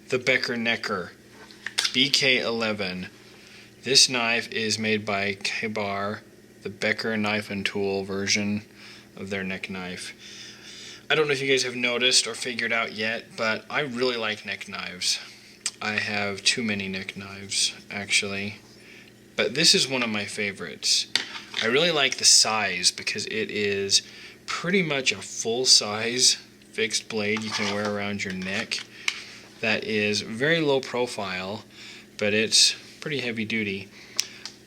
the Becker Necker BK11. This knife is made by K-Bar, the Becker knife and tool version of their neck knife. I don't know if you guys have noticed or figured out yet, but I really like neck knives. I have too many neck knives, actually. But this is one of my favorites. I really like the size because it is pretty much a full-size fixed blade you can wear around your neck. That is very low profile, but it's pretty heavy duty.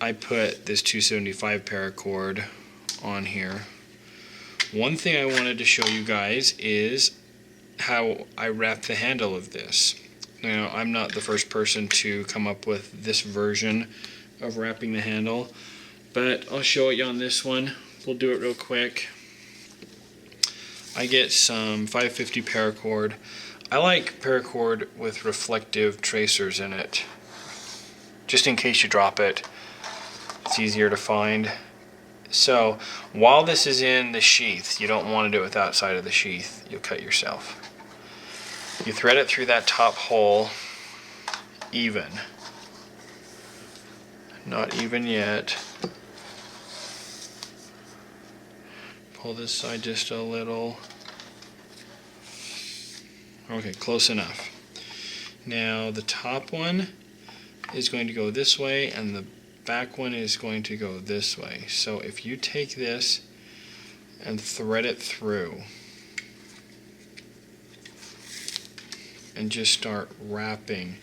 I put this 275 paracord on here. One thing I wanted to show you guys is how I wrap the handle of this. Now, I'm not the first person to come up with this version of wrapping the handle, but I'll show you on this one. We'll do it real quick. I get some 550 paracord. I like paracord with reflective tracers in it, just in case you drop it. It's easier to find. So while this is in the sheath, you don't want to do it outside of the sheath. You'll cut yourself. You thread it through that top hole even. Not even yet. Pull this side just a little. Okay, close enough. Now the top one is going to go this way and the back one is going to go this way. So if you take this and thread it through and just start wrapping.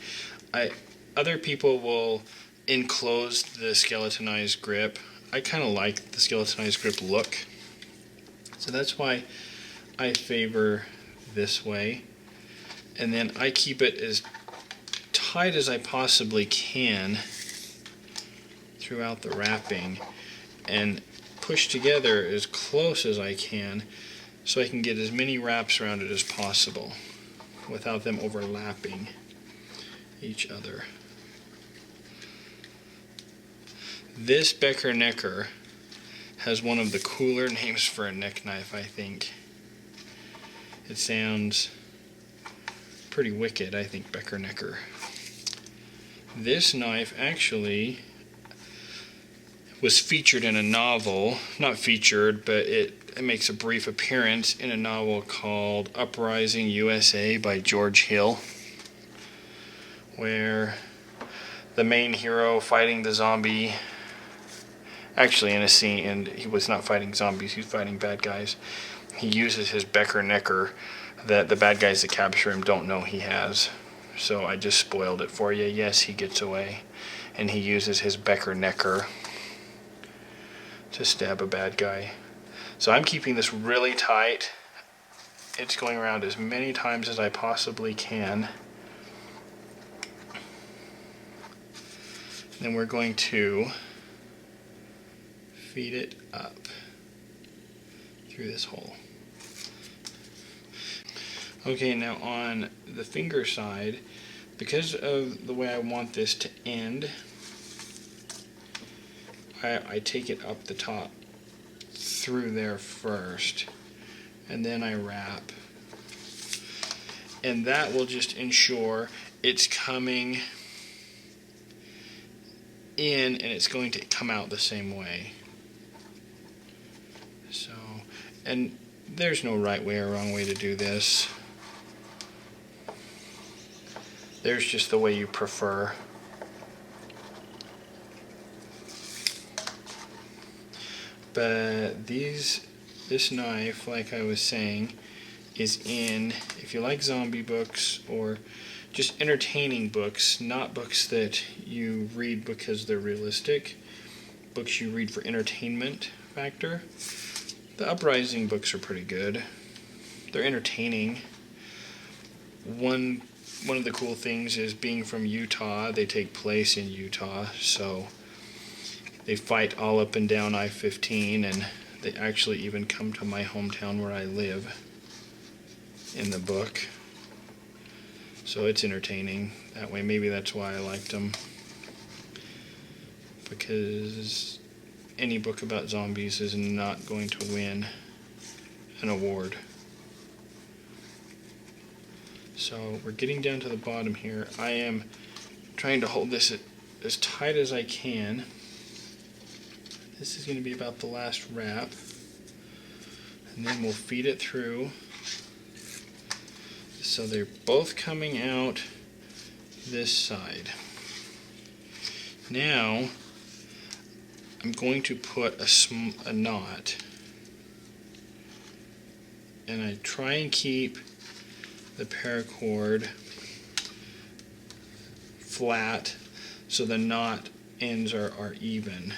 Other people will enclose the skeletonized grip. I kind of like the skeletonized grip look, so that's why I favor this way. And then I keep it as tight as I possibly can throughout the wrapping and push together as close as I can so I can get as many wraps around it as possible without them overlapping each other. This Becker Necker has one of the cooler names for a neck knife, I think. It sounds pretty wicked, I think, Becker Necker. This knife actually was featured in a novel, not featured, but it makes a brief appearance in a novel called Uprising USA by George Hill, where the main hero fighting the zombie, actually in a scene, and he was not fighting zombies, he was fighting bad guys. He uses his Becker Necker that the bad guys that capture him don't know he has. So I just spoiled it for you. Yes, he gets away, and he uses his Becker Necker to stab a bad guy. So I'm keeping this really tight. It's going around as many times as I possibly can. Then we're going to feed it up through this hole. Okay, now on the finger side, because of the way I want this to end, I take it up the top through there first, and then I wrap. And that will just ensure it's coming in and it's going to come out the same way. So, and there's no right way or wrong way to do this. There's just the way you prefer. But this knife, like I was saying, is in, if you like zombie books or just entertaining books, not books that you read because they're realistic, books you read for entertainment factor. The Uprising books are pretty good. They're entertaining. One of the cool things is being from Utah. They take place in Utah, so they fight all up and down I-15, and they actually even come to my hometown where I live in the book. So it's entertaining that way. Maybe that's why I liked them, because any book about zombies is not going to win an award. So we're getting down to the bottom here. I am trying to hold this as tight as I can. This is going to be about the last wrap. And then we'll feed it through. So they're both coming out this side. Now I'm going to put a knot, and I try and keep the paracord flat so the knot ends are even.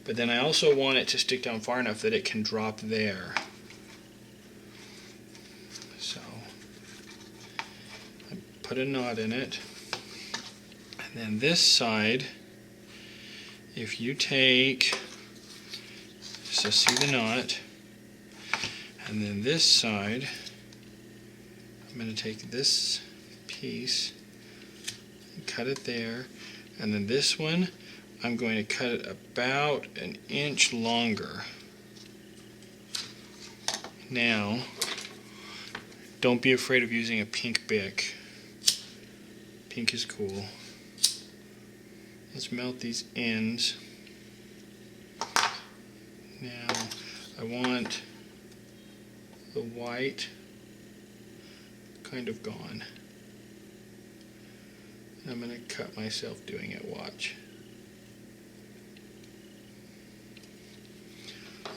But then I also want it to stick down far enough that it can drop there. So I put a knot in it. And then this side, if you take, so see the knot, and then this side, I'm going to take this piece and cut it there, and then this one, I'm going to cut it about an inch longer. Now, don't be afraid of using a pink Bic. Pink is cool. Let's melt these ends. Now, I want the white kind of gone. I'm going to cut myself doing it, watch.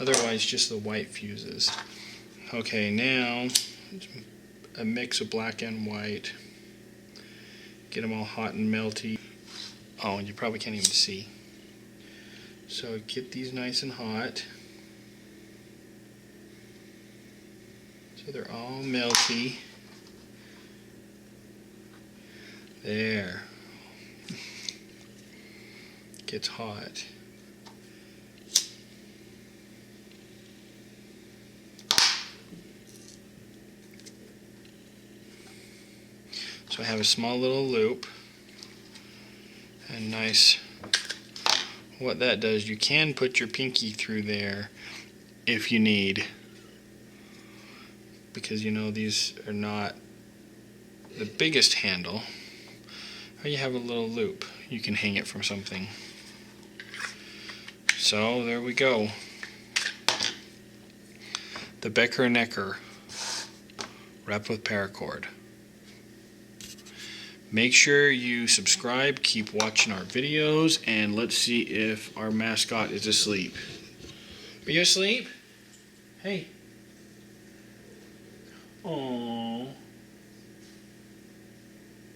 Otherwise, just the white fuses. Okay, now a mix of black and white. Get them all hot and melty. Oh, and you probably can't even see. So get these nice and hot. So they're all melty. There. Gets hot. So I have a small little loop. And nice. What that does, you can put your pinky through there if you need, because you know these are not the biggest handle. Or you have a little loop, you can hang it from something. So there we go. The Becker Necker wrapped with paracord. Make sure you subscribe, keep watching our videos, and let's see if our mascot is asleep. Are you asleep? Hey. Aww.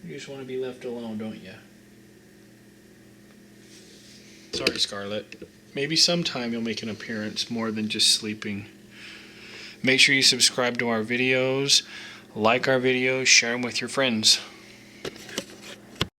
You just want to be left alone, don't you? Sorry, Scarlett. Maybe sometime you'll make an appearance more than just sleeping. Make sure you subscribe to our videos, like our videos, share them with your friends.